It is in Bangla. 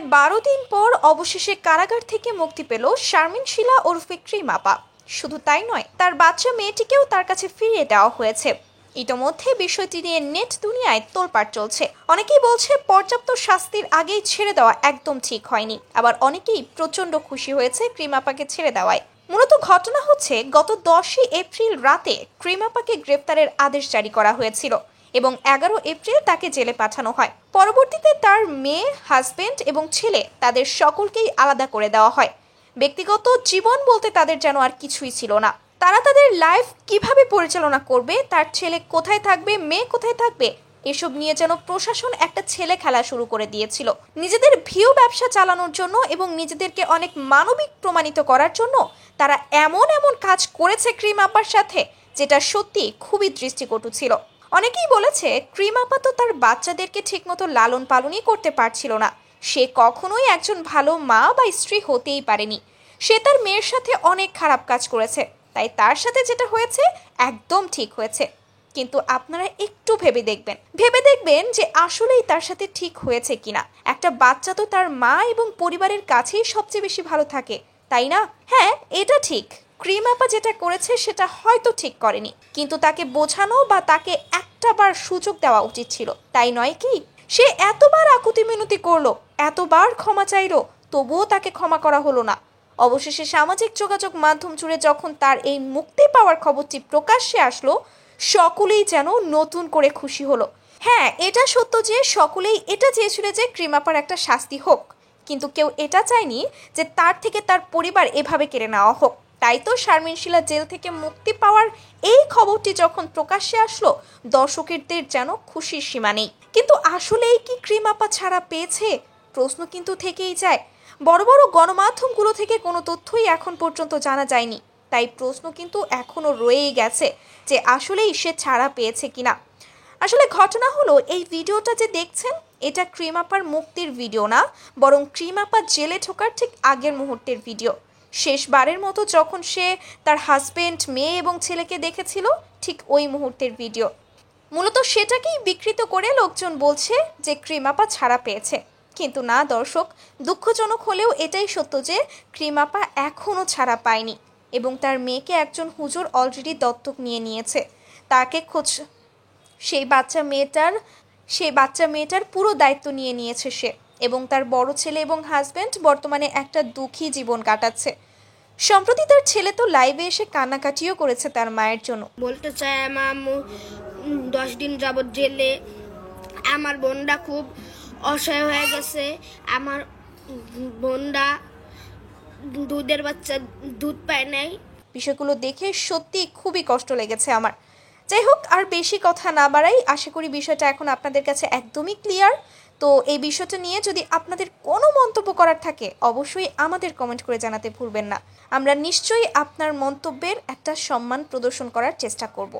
প্রায় 12 দিন পর অবশেষে কারাগার থেকে মুক্তি পেল শারমিন শিলা ওরফে ক্রিম আপা। শুধু তাই নয়, তার বাচ্চা মেয়েটিকেও তার কাছে ফিরিয়ে দেওয়া হয়েছে। ইতোমধ্যে বিষয়টি নিয়ে নেট দুনিয়ায় তোলপাড় চলছে। অনেকেই বলছে পর্যাপ্ত শাস্তির আগেই ছেড়ে দেওয়া একদম ঠিক হয়নি, আবার অনেকেই প্রচন্ড খুশি হয়েছে ক্রিম আপাকে ছেড়ে দেওয়ায়। মূলত ঘটনা হচ্ছে, গত 10 এপ্রিল রাতে ক্রিম আপাকে গ্রেফতারের আদেশ জারি করা হয়েছিল এবং 11 এপ্রিল তাকে জেলে পাঠানো হয়। পরবর্তীতে তার মেয়ে, হাজবেন্ড এবং ছেলে তাদের সকলকেই আলাদা করে দেওয়া হয়। ব্যক্তিগত জীবন বলতে তাদের যেন আর কিছুই ছিল না। তারা তাদের লাইফ কিভাবে পরিচালনা করবে, তার ছেলে কোথায় থাকবে, মেয়ে কোথায় থাকবে, এসব নিয়ে যেন প্রশাসন একটা ছেলে খেলা শুরু করে দিয়েছিল। নিজেদের ভিউ ব্যবসা চালানোর জন্য এবং নিজেদেরকে অনেক মানবিক প্রমাণিত করার জন্য তারা এমন এমন কাজ করেছে ক্রিম আপার সাথে, যেটা সত্যি খুবই দৃষ্টিকটু ছিল। অনেকেই বলেছে ক্রিম আপা তো তার বাচ্চাদেরকে ঠিকমতো লালন পালনই করতে পারছিল না। সে কখনোই একজন ভালো মা বা স্ত্রী হতেই পারেনি। সে তার মেয়ের সাথে অনেক খারাপ কাজ করেছে, তাই তার সাথে যেটা হয়েছে একদম ঠিক হয়েছে। কিন্তু আপনারা একটু ভেবে দেখবেন যে আসলেই তার সাথে ঠিক হয়েছে কিনা। একটা বাচ্চা তো তার মা এবং পরিবারের কাছেই সবচেয়ে বেশি ভালো থাকে, তাই না? হ্যাঁ, এটা ঠিক, ক্রিম আপা যেটা করেছে সেটা হয়তো ঠিক করেনি, কিন্তু তাকে বোঝানো বা তাকে একটাবার সুযোগ দেওয়া উচিত ছিল, তাই নয় কি? সে এতবার আকুতি মিনতি করলো, এতবার ক্ষমা চাইলো, তবুও তাকে ক্ষমা করা হলো না। অবশেষে সামাজিক যোগাযোগ মাধ্যম জুড়ে যখন তার এই মুক্তি পাওয়ার খবরটি প্রকাশ্যে আসলো, সকলেই যেন নতুন করে খুশি হলো। হ্যাঁ, এটা সত্য যে সকলেই এটা চেয়েছিল যে ক্রিম আপার একটা শাস্তি হোক, কিন্তু কেউ এটা চায়নি যে তার থেকে তার পরিবার এভাবে কেড়ে নেওয়া হোক। তাই তো শারমিন শিলা জেল থেকে মুক্তি পাওয়ার এই খবরটি যখন প্রকাশ্যে আসলো, দর্শকদের যেন খুশির সীমা নেই। কিন্তু আসলেই কি ক্রিম আপা ছাড়া পেয়েছে? প্রশ্ন কিন্তু থেকেই যায়। বড় বড় গণমাধ্যমগুলো থেকে কোনো তথ্যই এখন পর্যন্ত জানা যায়নি, তাই প্রশ্ন কিন্তু এখনো রয়েই গেছে যে আসলেই সে ছাড়া পেয়েছে কিনা। আসলে ঘটনা হলো, এই ভিডিওটা যে দেখছেন, এটা ক্রিম আপার মুক্তির ভিডিও না, বরং ক্রিম আপা জেলে ঢোকার ঠিক আগের মুহূর্তের ভিডিও। শেষবারের মতো যখন সে তার হাজবেন্ড, মেয়ে এবং ছেলেকে দেখেছিল, ঠিক ওই মুহূর্তের ভিডিও। মূলত সেটাকেই বিকৃত করে লোকজন বলছে যে ক্রিম আপা ছাড়া পেয়েছে। কিন্তু না দর্শক, দুঃখজনক হলেও এটাই সত্য যে ক্রিম আপা এখনও ছাড়া পায়নি এবং তার মেয়েকে একজন হুজুর অলরেডি দত্তক নিয়েছে। তাকে সেই বাচ্চা মেয়েটার পুরো দায়িত্ব নিয়েছে সে, এবং তার বড় ছেলে এবং হাজবেন্ড বর্তমানে একটা দুঃখী জীবন কাটাচ্ছে। সম্প্রতি তার ছেলে তো লাইভে এসে কান্নাকাটিও করেছে তার মায়ের জন্য। বলতে চাই, আমার আম্মু 10 দিন যাবত জেলে। আমার বোনটা খুব অসহায় হয়ে গেছে। আমার বোনটা দুধের বাচ্চা দুধ পায় নাই। বিষয়গুলো দেখে সত্যি খুবই কষ্ট লেগেছে আমার। যাই হোক, আর বেশি কথা না বাড়াই, আশা করি বিষয়টা এখন আপনাদের কাছে একদমই ক্লিয়ার। তো এই বিষয়টা নিয়ে যদি আপনাদের কোনো মন্তব্য করার থাকে, অবশ্যই আমাদের কমেন্ট করে জানাতে ভুলবেন না। আমরা নিশ্চয়ই আপনার মন্তব্যের একটা সম্মান প্রদর্শন করার চেষ্টা করব।